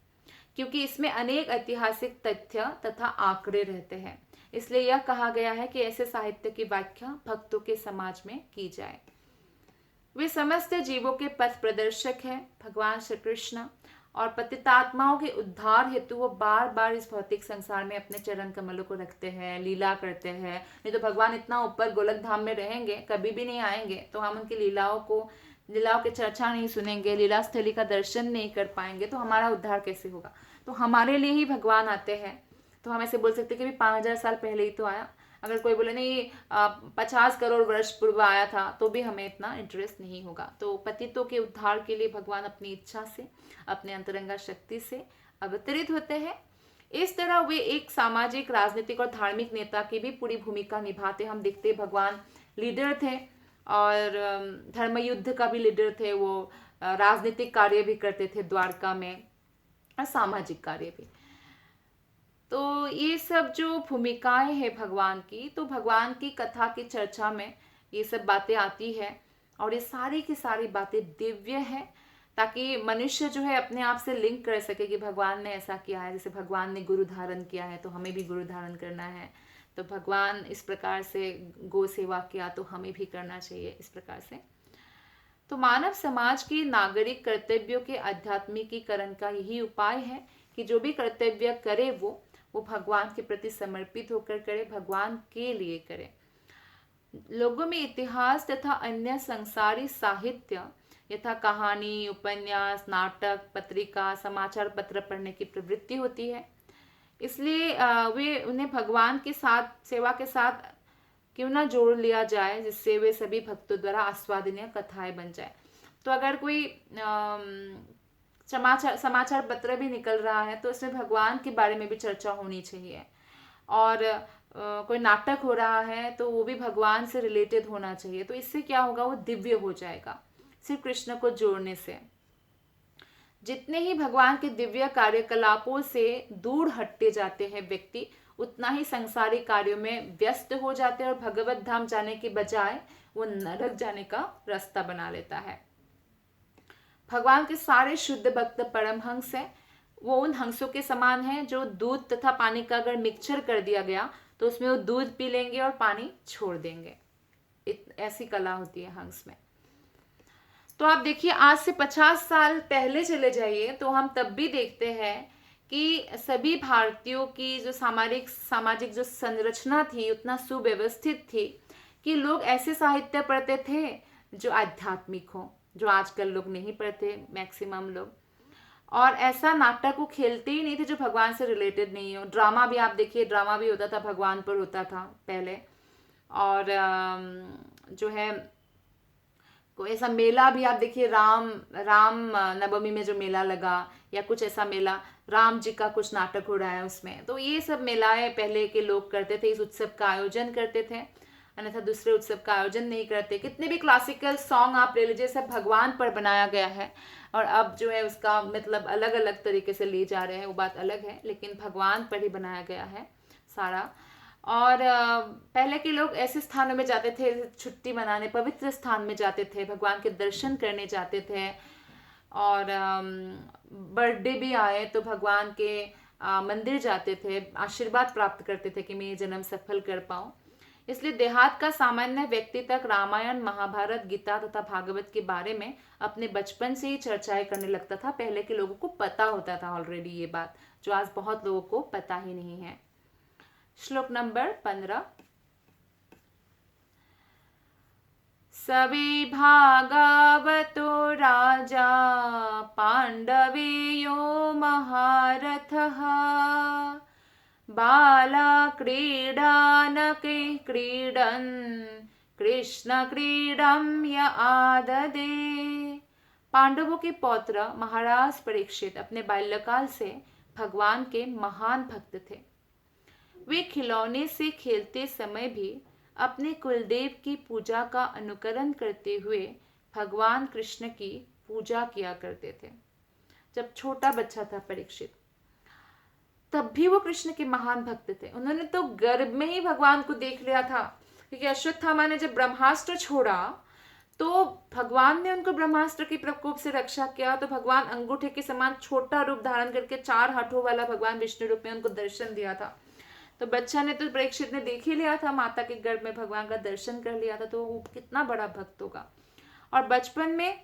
क्योंकि इसमें अनेक ऐतिहासिक तथ्य तथा आंकड़े रहते हैं। इसलिए यह कहा गया है कि ऐसे साहित्य की व्याख्या भक्तों के समाज में की जाए। वे समस्त जीवों के पथ प्रदर्शक हैं। भगवान श्री कृष्ण और पतितात्माओं के उद्धार हेतु वो बार बार इस भौतिक संसार में अपने चरण कमलों को रखते हैं, लीला करते हैं। नहीं तो भगवान इतना ऊपर गोलक धाम में रहेंगे, कभी भी नहीं आएंगे, तो हम उनकी लीलाओं की चर्चा नहीं सुनेंगे, लीला स्थली का दर्शन नहीं कर पाएंगे, तो हमारा उद्धार कैसे होगा। तो हमारे लिए ही भगवान आते हैं। तो हम ऐसे बोल सकते हैं कि 5000 साल पहले ही तो आया। अगर कोई बोले नहीं 50 करोड़ वर्ष पूर्व आया था, तो भी हमें इतना इंटरेस्ट नहीं होगा। तो पतितों के उद्धार के लिए भगवान अपनी इच्छा से, अपने अंतरंगा शक्ति से अवतरित होते हैं। इस तरह वे एक सामाजिक, राजनीतिक और धार्मिक नेता की भी पूरी भूमिका निभाते। हम देखते भगवान लीडर थे और धर्म युद्ध का भी लीडर थे। वो राजनीतिक कार्य भी करते थे द्वारका में, और सामाजिक कार्य भी। तो ये सब जो भूमिकाएं हैं भगवान की, तो भगवान की कथा की चर्चा में ये सब बातें आती है, और ये सारी की सारी बातें दिव्य है, ताकि मनुष्य जो है अपने आप से लिंक कर सके कि भगवान ने ऐसा किया है। जैसे भगवान ने गुरु धारण किया है, तो हमें भी गुरु धारण करना है। तो भगवान इस प्रकार से गो सेवा किया, तो हमें भी करना चाहिए इस प्रकार से। तो मानव समाज की नागरिक कर्तव्यों के आध्यात्मिकीकरण का यही उपाय है कि जो भी कर्तव्य करे वो भगवान के प्रति समर्पित होकर करे, भगवान के लिए करे। लोगों में इतिहास तथा अन्य संसारी साहित्य यथा कहानी, उपन्यास, नाटक, पत्रिका, समाचार पत्र पढ़ने की प्रवृत्ति होती है। इसलिए वे उन्हें भगवान के साथ, सेवा के साथ क्यों ना जोड़ लिया जाए, जिससे वे सभी भक्तों द्वारा आस्वादनीय कथाएं बन जाए। तो अगर कोई समाचार पत्र भी निकल रहा है, तो उसमें भगवान के बारे में भी चर्चा होनी चाहिए। और कोई नाटक हो रहा है, तो वो भी भगवान से रिलेटेड होना चाहिए। तो इससे क्या होगा, वो दिव्य हो जाएगा सिर्फ कृष्ण को जोड़ने से। जितने ही भगवान के दिव्य कार्यकलापों से दूर हटते जाते हैं व्यक्ति, उतना ही संसारिक कार्यों में व्यस्त हो जाते हैं और भगवत धाम जाने के बजाय वो नरक जाने का रास्ता बना लेता है। भगवान के सारे शुद्ध भक्त परमहंस हैं। वो उन हंसों के समान हैं जो दूध तथा पानी का अगर मिक्सचर कर दिया गया तो उसमें वो दूध पी लेंगे और पानी छोड़ देंगे। ऐसी कला होती है हंस में। तो आप देखिए, आज से 50 साल पहले चले जाइए तो हम तब भी देखते हैं कि सभी भारतीयों की जो सामाजिक जो संरचना थी उतना सुव्यवस्थित थी कि लोग ऐसे साहित्य पढ़ते थे जो आध्यात्मिक हो, जो आजकल लोग नहीं पढ़ते मैक्सिमम लोग। और ऐसा नाटक वो खेलते ही नहीं थे जो भगवान से रिलेटेड नहीं हो। ड्रामा भी आप देखिए, ड्रामा भी होता था, भगवान पर होता था पहले। और जो है कोई ऐसा मेला भी आप देखिए, राम नवमी में जो मेला लगा या कुछ ऐसा मेला, राम जी का कुछ नाटक हो रहा है उसमें, तो ये सब मेलाएं पहले के लोग करते थे, इस उत्सव का आयोजन करते थे, अन्यथा दूसरे उत्सव का आयोजन नहीं करते। कितने भी क्लासिकल सॉन्ग आप ले लीजिए, सब भगवान पर बनाया गया है। और अब जो है उसका मतलब अलग अलग तरीके से ले जा रहे हैं, वो बात अलग है, लेकिन भगवान पर ही बनाया गया है सारा। और पहले के लोग ऐसे स्थानों में जाते थे, छुट्टी मनाने पवित्र स्थान में जाते थे, भगवान के दर्शन करने जाते थे। और बर्थडे भी आए तो भगवान के मंदिर जाते थे, आशीर्वाद प्राप्त करते थे कि मैं ये जन्म सफल कर पाऊँ। इसलिए देहात का सामान्य व्यक्ति तक रामायण, महाभारत, गीता तथा भागवत के बारे में अपने बचपन से ही चर्चाएं करने लगता था। पहले के लोगों को पता होता था ऑलरेडी ये बात, जो आज बहुत लोगों को पता ही नहीं है। श्लोक नंबर 15। सवे भागवतो राजा पांडवेयो महारथः बाला क्रीडानके क्रीडन् कृष्ण क्रीडं य आददे। पांडवों के पौत्र महाराज परीक्षित अपने बाल्यकाल से भगवान के महान भक्त थे। वे खिलौने से खेलते समय भी अपने कुलदेव की पूजा का अनुकरण करते हुए भगवान कृष्ण की पूजा किया करते थे। जब छोटा बच्चा था परीक्षित, तब भी वो कृष्ण के महान भक्त थे। उन्होंने तो गर्भ में ही भगवान को देख लिया था, क्योंकि अश्वत्थामा ने जब ब्रह्मास्त्र छोड़ा तो भगवान ने उनको ब्रह्मास्त्र के प्रकोप से रक्षा किया। तो भगवान अंगूठे के समान छोटा रूप धारण करके 4 हाथों वाला भगवान विष्णु रूप में उनको दर्शन दिया था। तो बच्चा ने तो परीक्षित ने देख ही लिया था, माता के गर्भ में भगवान का दर्शन कर लिया था, तो वो कितना बड़ा भक्त होगा। और बचपन में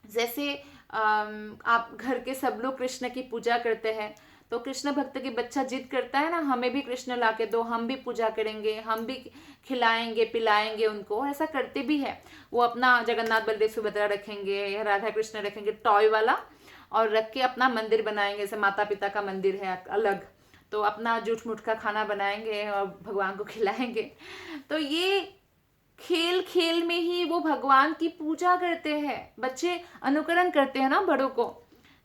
जैसे आप घर के सब लोग कृष्ण की पूजा करते हैं, तो कृष्ण भक्त की बच्चा जिद करता है ना, हमें भी कृष्ण ला के दो, हम भी पूजा करेंगे, हम भी खिलाएंगे पिलाएंगे उनको। ऐसा करते भी है। वो अपना जगन्नाथ बलदेव सुभद्रा रखेंगे या राधा कृष्ण रखेंगे टॉय वाला, और रख के अपना मंदिर बनाएंगे। जैसे माता पिता का मंदिर है अलग, तो अपना जूठ मूठ का खाना बनाएंगे और भगवान को खिलाएंगे। तो ये खेल खेल में ही वो भगवान की पूजा करते हैं। बच्चे अनुकरण करते हैं ना बड़ों को।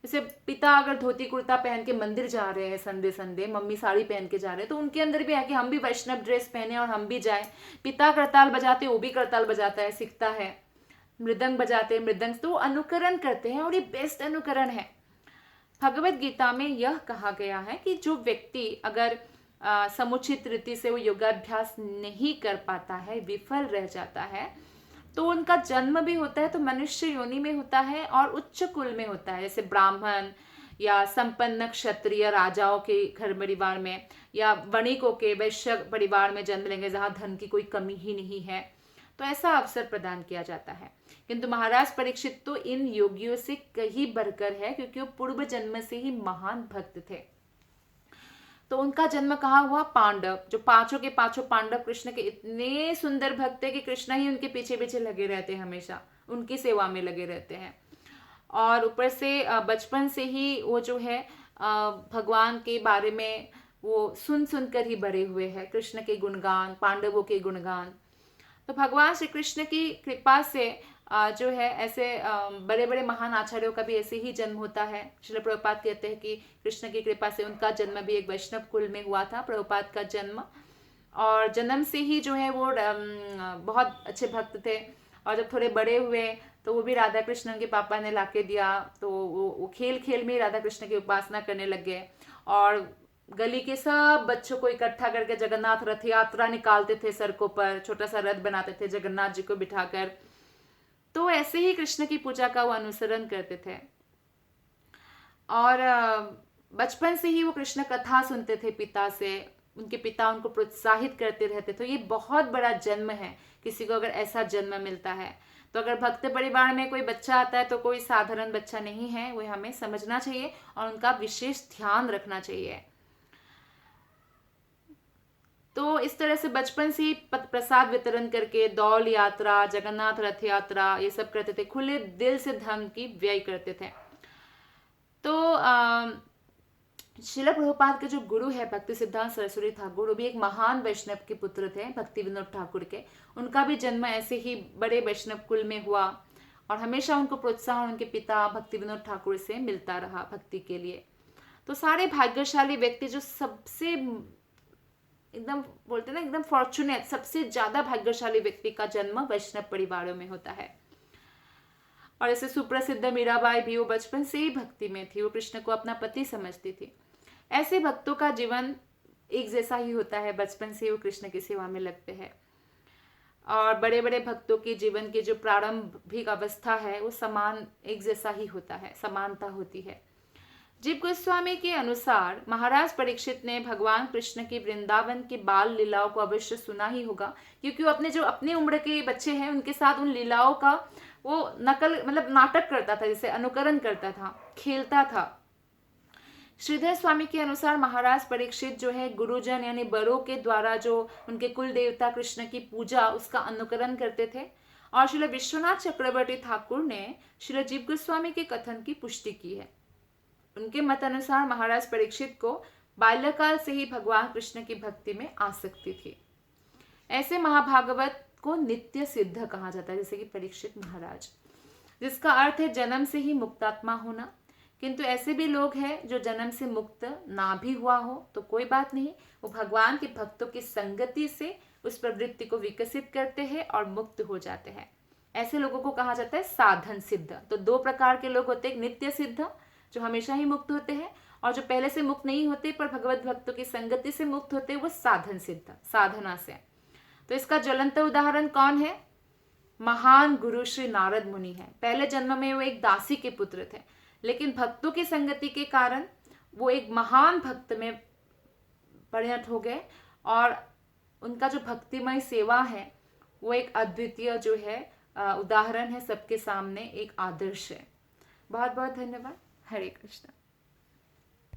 जैसे पिता अगर धोती कुर्ता पहन के मंदिर जा रहे हैं संडे संडे, मम्मी साड़ी पहन के जा रहे हैं, तो उनके अंदर भी है कि हम भी वैष्णव ड्रेस पहने और हम भी जाएं। पिता करताल बजाते, वो भी करताल बजाता है, सीखता है। मृदंग बजाते, मृदंग, तो अनुकरण करते हैं, और ये बेस्ट अनुकरण है। भगवत गीता में यह कहा गया है कि जो व्यक्ति अगर समुचित रीति से वो योगाभ्यास नहीं कर पाता है, विफल रह जाता है, तो उनका जन्म भी होता है तो मनुष्य योनि में होता है और उच्च कुल में होता है। जैसे ब्राह्मण या संपन्न क्षत्रिय राजाओं के घर परिवार में, या वणिकों के वैश्य परिवार में जन्म लेंगे जहाँ धन की कोई कमी ही नहीं है, तो ऐसा अवसर प्रदान किया जाता है। किंतु महाराज परीक्षित तो इन योगियों से कहीं बढ़कर है, क्योंकि वो पूर्व जन्म से ही महान भक्त थे। तो उनका जन्म कहाँ हुआ? पांडव, जो पांचों के पांचों पांडव कृष्ण के इतने सुंदर भक्त है कि कृष्ण ही उनके पीछे पीछे लगे रहते हैं, हमेशा उनकी सेवा में लगे रहते हैं। और ऊपर से बचपन से ही वो जो है भगवान के बारे में वो सुन सुनकर ही बड़े हुए हैं, कृष्ण के गुणगान, पांडवों के गुणगान। तो भगवान श्री कृष्ण की कृपा से जो है ऐसे बड़े बड़े महान आचार्यों का भी ऐसे ही जन्म होता है। श्रील प्रभुपाद कहते हैं कि कृष्ण की कृपा से उनका जन्म भी एक वैष्णव कुल में हुआ था, प्रभुपाद का जन्म। और जन्म से ही जो है वो बहुत अच्छे भक्त थे। और जब थोड़े बड़े हुए तो वो भी राधा कृष्ण उनके पापा ने लाके दिया। तो वो खेल खेल में ही राधा कृष्ण की उपासना करने लग गए और गली के सब बच्चों को इकट्ठा करके जगन्नाथ रथ यात्रा निकालते थे, सड़कों पर छोटा सा रथ बनाते थे जगन्नाथ जी को बिठाकर। तो ऐसे ही कृष्ण की पूजा का वो अनुसरण करते थे और बचपन से ही वो कृष्ण कथा सुनते थे पिता से। उनके पिता उनको प्रोत्साहित करते रहते। तो ये बहुत बड़ा जन्म है किसी को अगर ऐसा जन्म मिलता है। तो अगर भक्त परिवार में कोई बच्चा आता है तो कोई साधारण बच्चा नहीं है, वो हमें समझना चाहिए और उनका विशेष ध्यान रखना चाहिए। तो इस तरह से बचपन से ही प्रसाद वितरण करके दौल यात्रा, जगन्नाथ रथ यात्रा ये सब करते थे, खुले दिल से धन की व्यय करते थे। तो शिला प्रभुपाद के जो गुरु है भक्ति सिद्धांत सरस्वती ठाकुर, वो भी एक महान वैष्णव के पुत्र थे, भक्ति विनोद ठाकुर के। उनका भी जन्म ऐसे ही बड़े वैष्णव कुल में हुआ और हमेशा उनको प्रोत्साहन उनके पिता भक्ति विनोद ठाकुर से मिलता रहा भक्ति के लिए। तो सारे भाग्यशाली व्यक्ति जो सबसे एकदम बोलते हैं ना, एकदम फॉर्चुनेट, सबसे ज्यादा भाग्यशाली व्यक्ति का जन्म वैष्णव परिवारों में होता है। और ऐसे सुप्रसिद्ध मीराबाई भी वो बचपन से ही भक्ति में थी, वो कृष्ण को अपना पति समझती थी। ऐसे भक्तों का जीवन एक जैसा ही होता है, बचपन से वो कृष्ण की सेवा में लगते हैं। और बड़े बड़े भक्तों के जीवन की जो प्रारंभिक अवस्था है वो समान एक जैसा ही होता है, समानता होती है। जीव गोस्वामी के अनुसार महाराज परीक्षित ने भगवान कृष्ण की वृंदावन की बाल लीलाओं को अवश्य सुना ही होगा, क्योंकि वो अपने जो अपनी उम्र के बच्चे हैं उनके साथ उन लीलाओं का वो नकल मतलब नाटक करता था, जैसे अनुकरण करता था, खेलता था। श्रीधर स्वामी के अनुसार महाराज परीक्षित जो है गुरुजन यानी बड़ों के द्वारा जो उनके कुल देवता कृष्ण की पूजा उसका अनुकरण करते थे। और श्रील विश्वनाथ चक्रवर्ती ठाकुर ने श्रील जीव गोस्वामी के कथन की पुष्टि की है। उनके मत अनुसार महाराज परीक्षित को बाल्यकाल से ही भगवान कृष्ण की भक्ति में आसक्ति थी। ऐसे महाभागवत को नित्य सिद्ध कहा जाता है, जैसे कि परीक्षित महाराज, जिसका अर्थ है जन्म से ही मुक्तात्मा होना। किंतु ऐसे भी लोग हैं जो जन्म से मुक्त ना भी हुआ हो तो कोई बात नहीं, वो भगवान के भक्तों की संगति से उस प्रवृत्ति को विकसित करते हैं और मुक्त हो जाते हैं। ऐसे लोगों को कहा जाता है साधन सिद्ध। तो दो प्रकार के लोग होते हैं, नित्य सिद्ध जो हमेशा ही मुक्त होते हैं, और जो पहले से मुक्त नहीं होते पर भगवत भक्तों की संगति से मुक्त होते हैं वो साधन सिद्ध, साधना से। तो इसका ज्वलंत उदाहरण कौन है? महान गुरु श्री नारद मुनि है। पहले जन्म में वो एक दासी के पुत्र थे, लेकिन भक्तों की संगति के कारण वो एक महान भक्त में परिणत हो गए और उनका जो भक्तिमय सेवा है वो एक अद्वितीय जो है उदाहरण है, सबके सामने एक आदर्श है। बहुत बहुत धन्यवाद। हरे कृष्ण।